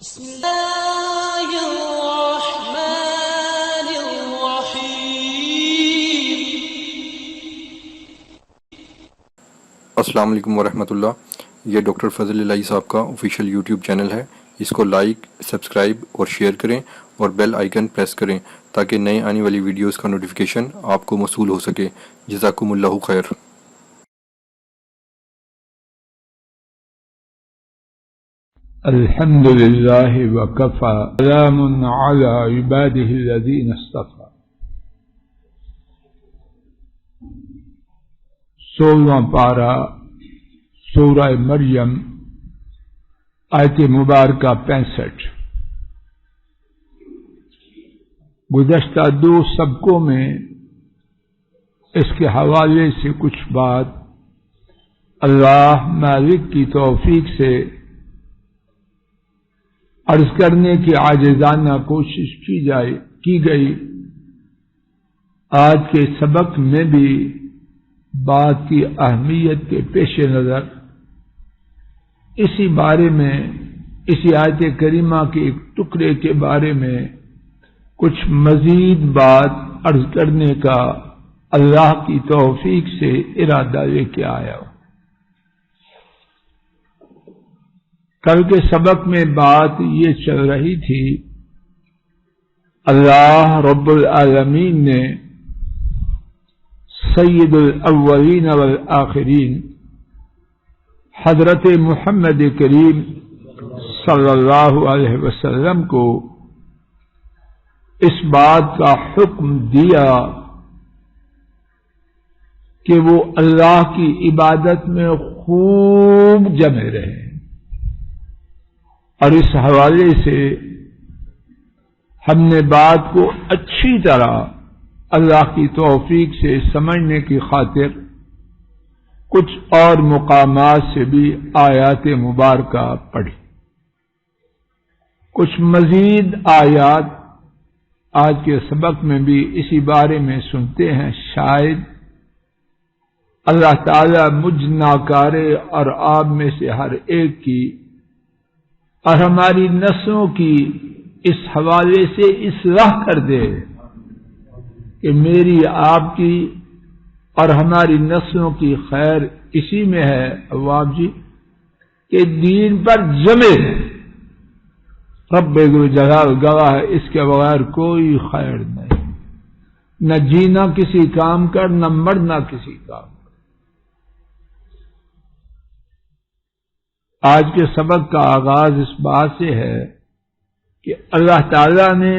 بسم الله الرحمن الرحيم. السلام علیکم ورحمۃ اللہ. یہ ڈاکٹر فضل الہی صاحب کا آفیشیل یوٹیوب چینل ہے. اس کو لائک، سبسکرائب اور شیئر کریں اور بیل آئیکن پریس کریں تاکہ نئے آنے والی ویڈیوز کا نوٹیفیکیشن آپ کو موصول ہو سکے. جزاکم اللہ خیر. الحمد لله وكفى سلام على عباده الذين اصطفى. 16واں پارہ سورہ مریم آیت مبارکہ 65. گزشتہ 2 سبقوں میں اس کے حوالے سے کچھ بات اللہ مالک کی توفیق سے عرض کرنے کی عاجزانہ کوشش کی گئی. آج کے سبق میں بھی بات کی اہمیت کے پیش نظر اسی بارے میں، اسی آیت کریمہ کے ایک ٹکڑے کے بارے میں کچھ مزید بات عرض کرنے کا اللہ کی توفیق سے ارادہ لے کے آیا ہوں. کل کے سبق میں بات یہ چل رہی تھی، اللہ رب العالمین نے سید الاولین والآخرین حضرت محمد کریم صلی اللہ علیہ وسلم کو اس بات کا حکم دیا کہ وہ اللہ کی عبادت میں خوب جمے رہیں. اور اس حوالے سے ہم نے بات کو اچھی طرح اللہ کی توفیق سے سمجھنے کی خاطر کچھ اور مقامات سے بھی آیات مبارکہ پڑھی. کچھ مزید آیات آج کے سبق میں بھی اسی بارے میں سنتے ہیں. شاید اللہ تعالی مجھ ناکار اور آپ میں سے ہر ایک کی اور ہماری نسلوں کی اس حوالے سے اصلاح کر دے کہ میری، آپ کی اور ہماری نسلوں کی خیر اسی میں ہے عوام جی کہ دین پر جمے. رب جلال گواہ ہے، اس کے بغیر کوئی خیر نہیں. نہ جینا کسی کام کر، نہ مرنا کسی کام. آج کے سبق کا آغاز اس بات سے ہے کہ اللہ تعالی نے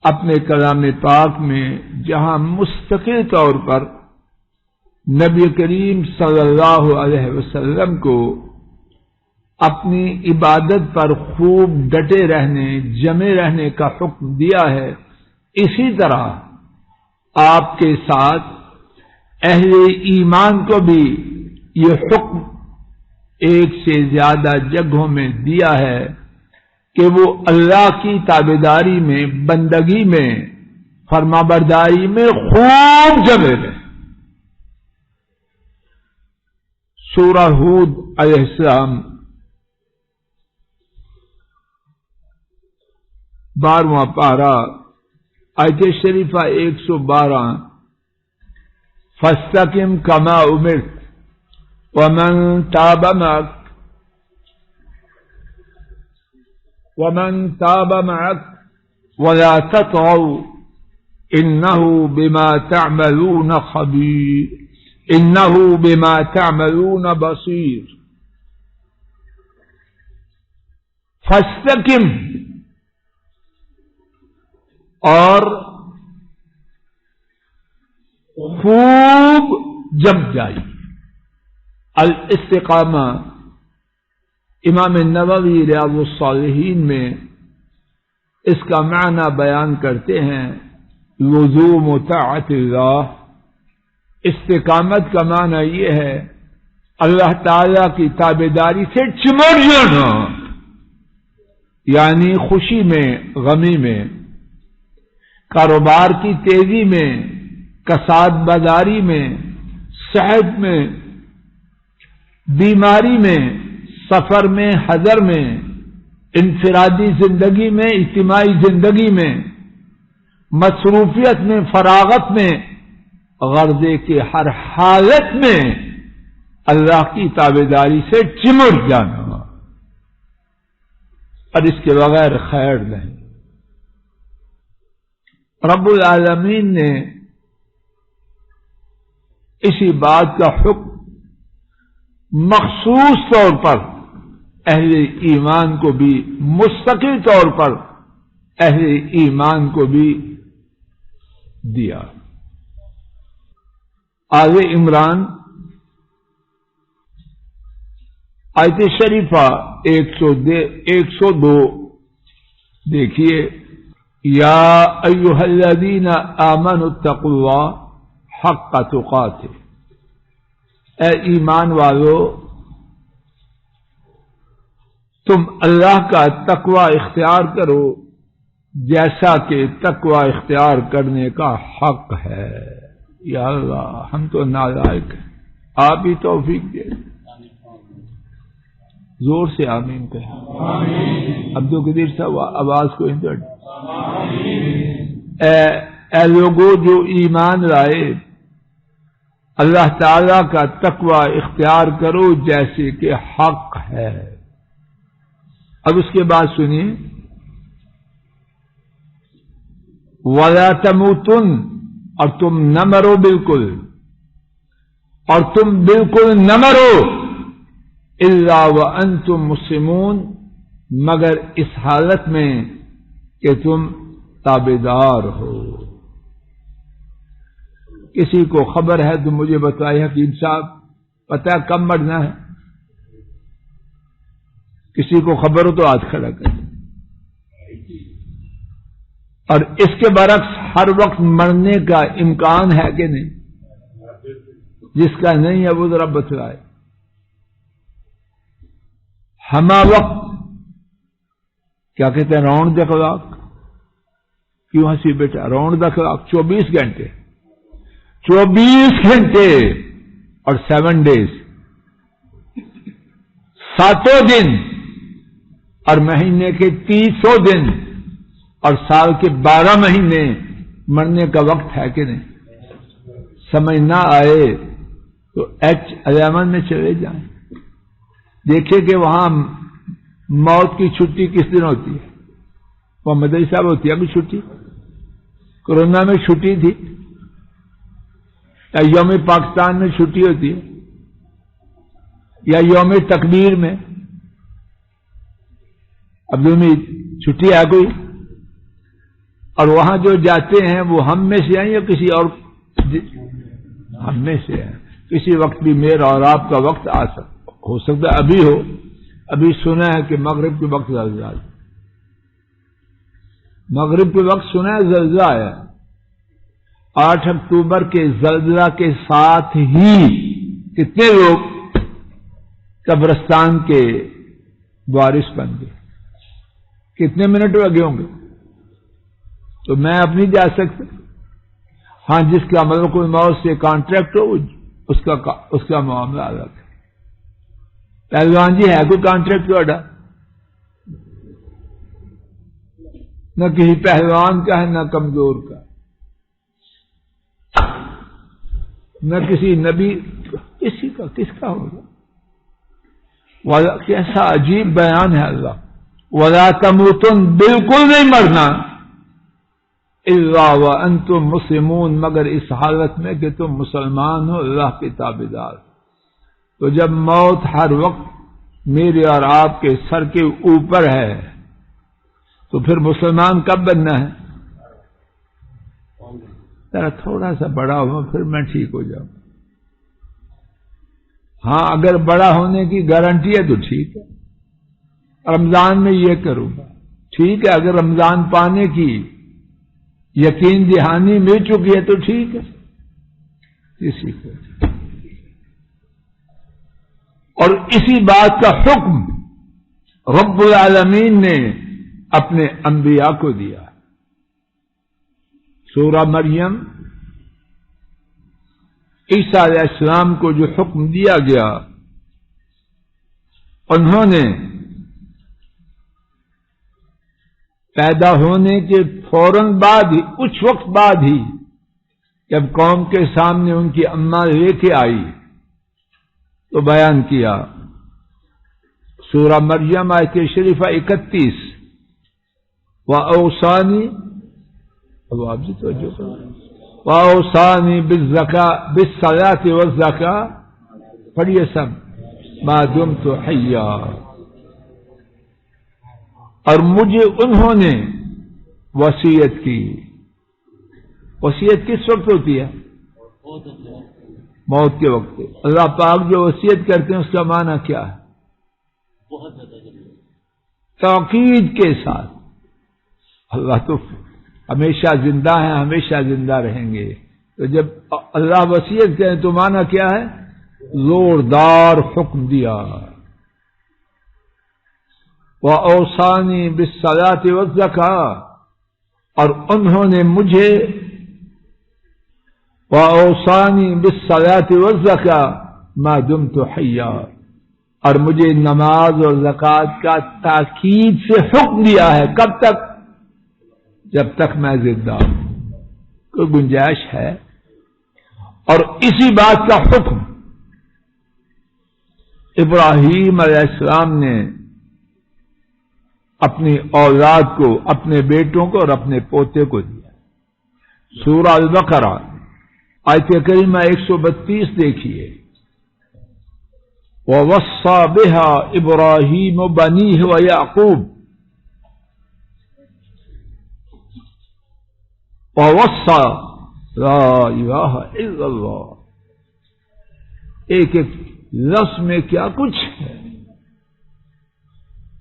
اپنے کلام پاک میں جہاں مستقل طور پر نبی کریم صلی اللہ علیہ وسلم کو اپنی عبادت پر خوب ڈٹے رہنے، جمے رہنے کا حکم دیا ہے، اسی طرح آپ کے ساتھ اہل ایمان کو بھی یہ حکم ایک سے زیادہ جگہوں میں دیا ہے کہ وہ اللہ کی تابعداری میں، بندگی میں، فرمانبرداری میں خوب جمے رہیں. سورہ ہود علیہ السلام 12واں پارہ آیت شریفہ 112. فاستقم کما امرت ومن تاب معك ولا تطغوا إنه بما تعملون بصير. فاستقم، اور خوب جم جائیے. الاستقامہ امام نووی ریاض الصالحین میں اس کا معنی بیان کرتے ہیں لزوم طاعت اللہ. استقامت کا معنی یہ ہے اللہ تعالی کی تابعداری سے چمٹ جانا، یعنی خوشی میں، غمی میں، کاروبار کی تیزی میں، کساد بازاری میں، صحت میں، بیماری میں، سفر میں، حضر میں، انفرادی زندگی میں، اجتماعی زندگی میں، مصروفیت میں، فراغت میں، غرضے کے ہر حالت میں اللہ کی تابعداری سے چمٹ جانا، اور اس کے بغیر خیر نہیں۔ رب العالمین نے اسی بات کا حکم مخصوص طور پر اہل ایمان کو بھی، مستقل طور پر اہل ایمان کو بھی دیا۔ آل عمران آیت شریفہ 102 دیکھیے، یا ایھا الذین آمنوا اتقوا اللہ حق تقاتہ، اے ایمان والو تم اللہ کا تقوی اختیار کرو جیسا کہ تقوی اختیار کرنے کا حق ہے۔ یا اللہ ہم تو نالائق ہیں، آپ ہی توفیق دے۔ زور سے آمین کہیں۔ عبد القدیر صاحب آواز کو انٹرڈ۔ اے لوگوں جو ایمان لائے، اللہ تعالی کا تقوی اختیار کرو جیسے کہ حق ہے۔ اب اس کے بعد سنیے، وَلَا تَمُوتُنَّ، اور تم نہ مرو بالکل، اور تم بالکل نہ مرو الا وانتم مسلمون، مگر اس حالت میں کہ تم تابعدار ہو۔ کسی کو خبر ہے تو مجھے بتائے حکیم صاحب، پتہ ہے کب مرنا ہے؟ کسی کو خبر ہو تو ہاتھ کھڑا کر۔ اور اس کے برعکس ہر وقت مرنے کا امکان ہے کہ نہیں؟ جس کا نہیں ہے وہ ذرا بتلائے۔ ہما وقت کیا کہتے ہیں، راؤنڈ دا کلاک، کیوں ہنسی بیٹا؟ راؤنڈ دا کلاک 24 گھنٹے، 24 گھنٹے اور 7 ڈیز، 7 دن، اور مہینے کے 300 دن، اور سال کے 12 مہینے مرنے کا وقت ہے کہ نہیں؟ سمجھ نہ آئے تو H11 میں چلے جائیں، دیکھیں کہ وہاں موت کی چھٹی کس دن ہوتی ہے۔ وہ مدنی صاحب ہوتی ہے ابھی چھٹی، کورونا میں چھٹی تھی، یا یوم پاکستان میں چھٹی ہوتی ہے، یا یوم تکبیر میں؟ عبدالمید چھٹی ہے کوئی؟ اور وہاں جو جاتے ہیں وہ ہم میں سے ہیں یا کسی اور؟ ہم میں سے ہیں۔ کسی وقت بھی میرا اور آپ کا وقت ہو سکتا ہے ابھی ہو۔ ابھی سنا ہے کہ مغرب کے وقت زلزلہ، مغرب کے وقت سنا ہے زلزلہ آیا۔ 8 اکتوبر کے زلزلہ کے ساتھ ہی کتنے لوگ قبرستان کے وارث بن گئے؟ کتنے منٹ لگے ہوں گے؟ تو میں اب نہیں جا سکتا۔ ہاں جس کا مطلب کوئی موت سے کانٹریکٹ ہو اس کا معاملہ الگ ہے۔ پہلوان جی ہے کوئی کانٹریکٹ والا؟ نہ کسی پہلوان کا ہے، نہ کمزور کا، نہ کسی نبی، کسی کا، کس کا ہوگا؟ کیسا عجیب بیان ہے اللہ، وَلَا تَمُوتُنَّ، بالکل نہیں مرنا، الا وانتم مسلمون، مگر اس حالت میں کہ تم مسلمان ہو، اللہ کے تابعدار۔ تو جب موت ہر وقت میرے اور آپ کے سر کے اوپر ہے تو پھر مسلمان کب بننا ہے؟ ذرا تھوڑا سا بڑا ہو پھر میں ٹھیک ہو جاؤں۔ ہاں اگر بڑا ہونے کی گارنٹی ہے تو ٹھیک ہے، رمضان میں یہ کروں گا، ٹھیک ہے۔ اگر رمضان پانے کی یقین دہانی مل چکی ہے تو ٹھیک ہے، اسی کو۔ اور اسی بات کا حکم رب العالمین نے اپنے انبیاء کو دیا۔ سورہ مریم، عیسیٰ علیہ السلام کو جو حکم دیا گیا، انہوں نے پیدا ہونے کے فوراً بعد ہی، کچھ وقت بعد ہی جب قوم کے سامنے ان کی اماں لے کے آئی تو بیان کیا. سورہ مریم آیت شریفہ 31. وَأَوْصَانِي، اب آپ جی توجہ کرو، وَأَوْصَانِي بِالصَّلَاةِ وَالزَّكَاةِ، پڑھیے سب، مَا دُمْتُ حَيًّا. اور مجھے انہوں نے وصیت کی. وصیت کس وقت ہوتی ہے؟ موت کے وقت. اللہ پاک جو وصیت کرتے ہیں اس کا معنی کیا ہے؟ تاکید کے ساتھ. اللہ تو ہمیشہ زندہ ہیں، ہمیشہ زندہ رہیں گے. تو جب اللہ وصیت کریں تو معنی کیا ہے؟ زوردار حکم دیا. وَأَوْصَانِي بِالصَّلَاةِ وَالزَّكَاةِ، اور انہوں نے مجھے وَأَوْصَانِي بِالصَّلَاةِ وَالزَّكَاةِ مَا دُمْتُ حَيًّا، اور مجھے نماز اور زکوٰۃ کا تاکید سے حکم دیا ہے. کب تک؟ جب تک میں زندہ ہوں. کوئی گنجائش ہے؟ اور اسی بات کا حکم ابراہیم علیہ السلام نے اپنی اولاد کو، اپنے بیٹوں کو اور اپنے پوتے کو دیا. سورہ البقرہ آیت کریمہ 132 دیکھیے. وَوَصَّى بِهَا إِبْرَاهِيمُ بَنِيهِ وَيَعْقُوبُ. وَوَصَّى، لا الہ الا اللہ. ایک ایک لفظ میں کیا کچھ ہے.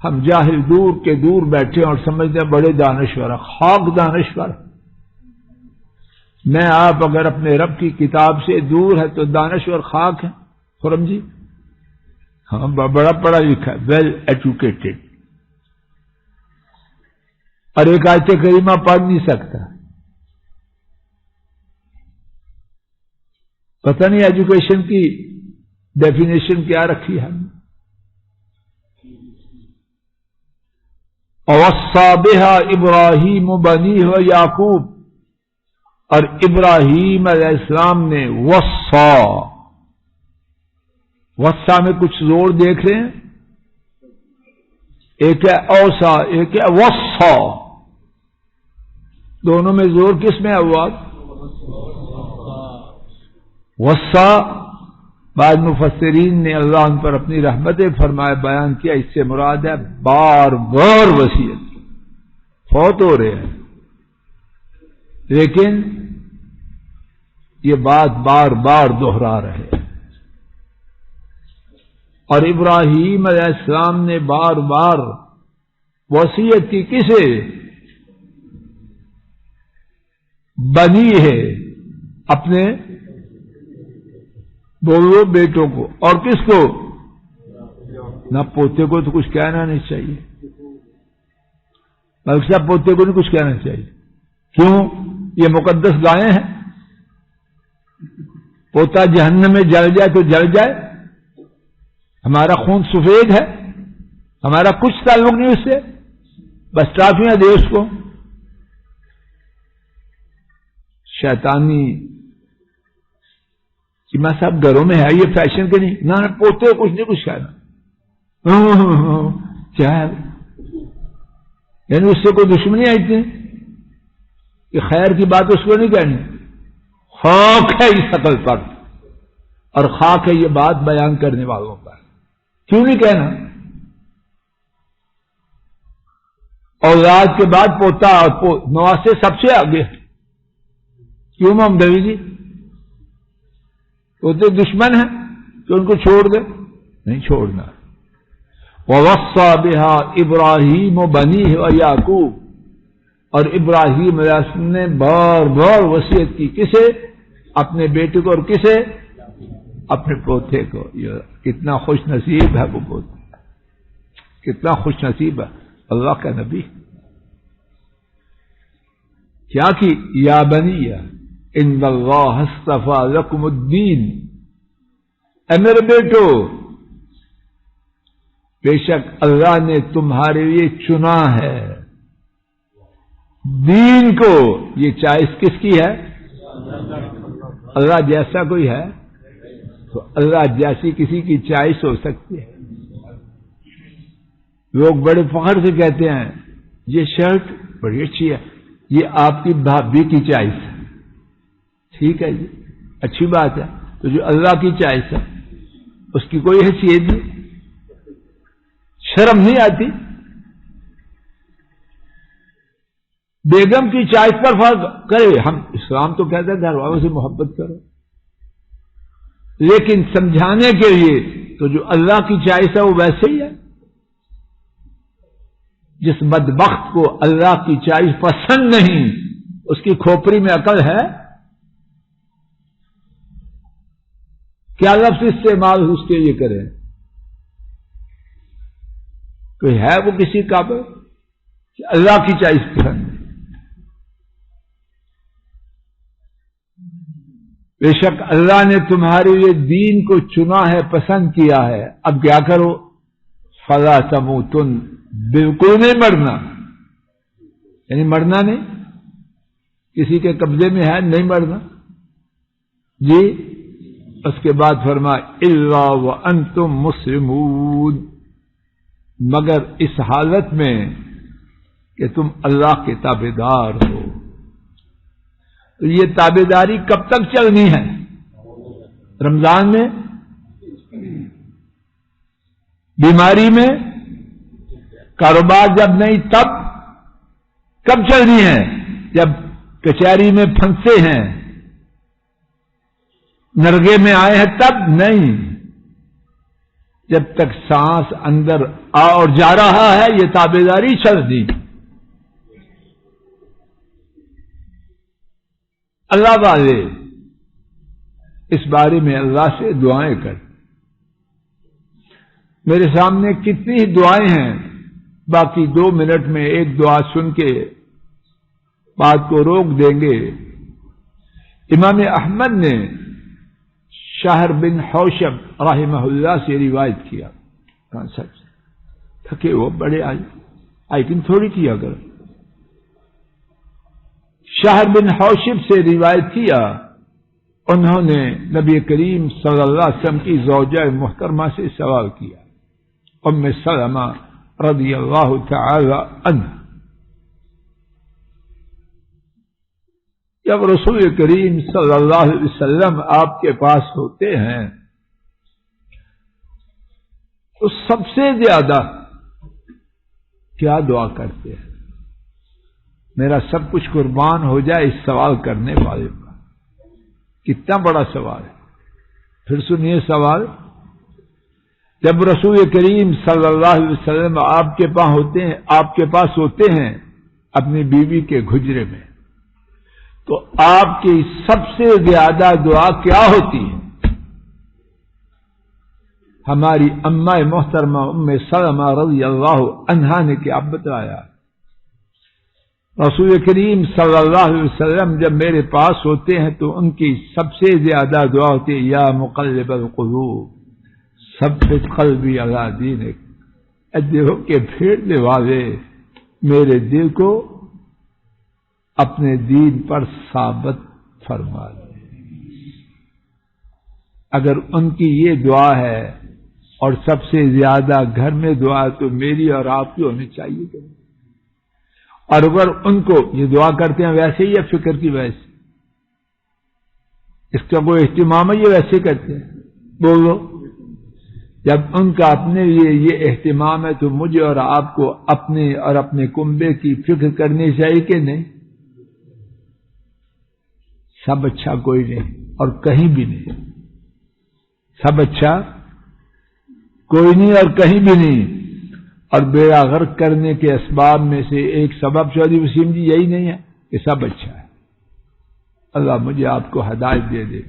ہم جاہل دور کے دور بیٹھے اور سمجھتے ہیں بڑے دانشور، خاک دانشور. میں آپ اگر اپنے رب کی کتاب سے دور ہے تو دانشور خاک ہے. خرم جی، ہاں بڑا پڑھا لکھا ہے، ویل ایجوکیٹڈ، اور ایک آیت کریمہ پڑھ نہیں سکتا. پتہ نہیں ایجوکیشن کی ڈیفینیشن کیا رکھی ہے. وَوَصَّى بِهَا إِبْرَاهِيمُ بَنِيهِ وَيَعْقُوبُ، اور ابراہیم علیہ السلام نے وصا میں کچھ زور دیکھ رہے ہیں. ایک ہے اوسا، ایک ہے وصا. دونوں میں زور کس میں ہوا؟ وصا. بعض مفسرین نے اللہ ان پر اپنی رحمتیں فرمائے بیان کیا، اس سے مراد ہے بار بار وصیت. فوت ہو رہے ہیں لیکن یہ بات بار بار دوہرا رہے. اور ابراہیم علیہ السلام نے بار بار وصیت کی. کسے؟ بنی ہے، اپنے دونوں بیٹوں کو. اور کس کو؟ نہ پوتے کو تو کچھ کہنا نہیں چاہیے، بلکہ پوتے کو نہیں کچھ کہنا چاہیے. کیوں؟ یہ مقدس گائیں ہیں. پوتا جہنم میں جل جائے تو جل جائے، ہمارا خون سفید ہے، ہمارا کچھ تعلق نہیں اس سے، بس ٹرافیاں دے اس کو. شیطانی میں صاحب گھروں میں ہے یہ فیشن کے نہیں، نہ پوتے کچھ نہیں کچھ کہنا. کیا ہے؟ یعنی اس سے کوئی دشمنی آئی تھی کہ خیر کی بات اس کو نہیں کہنی. خاک ہے اس عقل پر، اور خاک ہے یہ بات بیان کرنے والوں پر. کیوں نہیں کہنا؟ اولاد کے بعد پوتا اور نواسے سب سے آگے. کیوں محمد علی جی؟ پوتے دشمن ہیں کہ ان کو چھوڑ دے؟ نہیں چھوڑنا. وَوَصَّى بِهَا إِبْرَاهِيمُ بَنِيهِ وَيَعْقُوبُ، اور ابراہیم علیہ السلام نے بار بار وصیت کی. کسے؟ اپنے بیٹے کو. اور کسے؟ اپنے پوتے کو. یہ کتنا خوش نصیب ہے وہ پوتا، کتنا خوش نصیب ہے اللہ کا نبی. کیا کی؟ یا بنی ان اللہ اصطفیٰ لکم الدین، اے میرے بیٹو بے شک اللہ نے تمہارے لیے چنا ہے دین کو یہ چوائس کس کی ہے؟ اللہ جیسا کوئی ہے تو اللہ جیسی کسی کی چوائس ہو سکتی ہے؟ لوگ بڑے فخر سے کہتے ہیں یہ شرٹ بڑی اچھی ہے، یہ آپ کی بھابھی کی چوائس ہے. ٹھیک ہے جی، اچھی بات ہے. تو جو اللہ کی چوائس ہے اس کی کوئی حیثیت نہیں، شرم نہیں آتی. بیگم کی چوائس پر فرق کرے، ہم اسلام تو کہتے ہیں گھر والوں سے محبت کرو، لیکن سمجھانے کے لیے تو جو اللہ کی چوائس ہے وہ ویسے ہی ہے. جس بدبخت کو اللہ کی چوائس پسند نہیں اس کی کھوپڑی میں عقل ہے؟ کیا لفظ استعمال اس کے لیے کریں؟ کوئی ہے وہ کسی قابل کہ اللہ کی چوائس پسند ہے؟ بے شک اللہ نے تمہارے لیے دین کو چنا ہے، پسند کیا ہے. اب کیا کرو؟ فلا تموتن، بالکل نہیں مرنا، یعنی مرنا نہیں، کسی کے قبضے میں ہے نہیں مرنا جی. اس کے بعد فرمایا الا وانتم مسلمون، مگر اس حالت میں کہ تم اللہ کے تابعدار ہو. تو یہ تابعداری کب تک چلنی ہے؟ رمضان میں، بیماری میں، کاروبار جب نہیں تب؟ کب چلنی ہے؟ جب کچہری میں پھنسے ہیں، نرگے میں آئے ہیں تب نہیں. جب تک سانس اندر آ اور جا رہا ہے یہ تابعداری چلنی. اللہ والے اس بارے میں اللہ سے دعائیں کر. میرے سامنے کتنی ہی دعائیں ہیں، باقی 2 منٹ میں ایک دعا سن کے بات کو روک دیں گے. امام احمد نے شہر بن حوشب رحمہ اللہ سے روایت کیا، کہاں سچ تھکے وہ بڑے آئی تھوڑی کیا کر. شہر بن حوشب سے روایت کیا، انہوں نے نبی کریم صلی اللہ علیہ وسلم کی زوجہ محترمہ سے سوال کیا، ام سلمہ رضی اللہ تعالی عنہ. جب رسول کریم صلی اللہ علیہ وسلم آپ کے پاس ہوتے ہیں تو سب سے زیادہ کیا دعا کرتے ہیں؟ میرا سب کچھ قربان ہو جائے اس سوال کرنے والے پر. کتنا بڑا سوال ہے. پھر سنیے سوال. جب رسول کریم صلی اللہ علیہ وسلم آپ کے پاس ہوتے ہیں اپنی بیوی کے گھجرے میں، تو آپ کی سب سے زیادہ دعا کیا ہوتی ہے؟ ہماری اماں محترمہ ام سلمہ رضی اللہ عنہا نے کیا بتایا؟ رسول کریم صلی اللہ علیہ وسلم جب میرے پاس ہوتے ہیں تو ان کی سب سے زیادہ دعا ہوتی ہے یا مقلب القلوب ثبت قلبی علی دینک، دیکھو کہ پھیرنے والے میرے دل کو اپنے دین پر ثابت فرما دے. اگر ان کی یہ دعا ہے اور سب سے زیادہ گھر میں دعا تو میری اور آپ کی ہونی چاہیے کہ، اور اگر ان کو یہ دعا کرتے ہیں ویسے ہی یا فکر کی وجہ سے اس کا کوئی اہتمام ہے، یہ ویسے کرتے ہیں؟ بولو. جب ان کا اپنے لیے یہ اہتمام ہے تو مجھے اور آپ کو اپنے اور اپنے کنبے کی فکر کرنی چاہیے کہ نہیں؟ سب اچھا کوئی نہیں اور کہیں بھی نہیں. سب اچھا کوئی نہیں اور کہیں بھی نہیں. اور بیڑا غرق کرنے کے اسباب میں سے ایک سبب چودھری وسیم جی یہی نہیں ہے کہ سب اچھا ہے. اللہ مجھے آپ کو ہدایت دے دے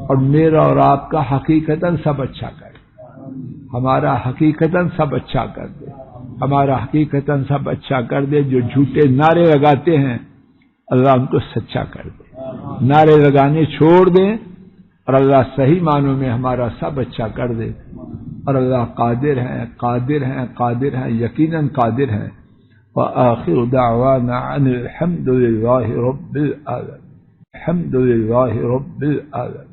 اور میرا اور آپ کا حقیقتاً سب اچھا کرے. ہمارا حقیقتاً سب اچھا کر دے. ہمارا حقیقتاً سب اچھا کر دے. جو جھوٹے نعرے لگاتے ہیں اللہ ان کو سچا کر دے. نعرے لگانے چھوڑ دیں اور اللہ صحیح معنوں میں ہمارا سب اچھا کر دے. اور اللہ قادر ہیں، قادر ہیں، قادر ہیں، یقیناً قادر ہیں. وآخر دعوانا عن الحمد لله رب العالمين. الحمد لله رب العالمين.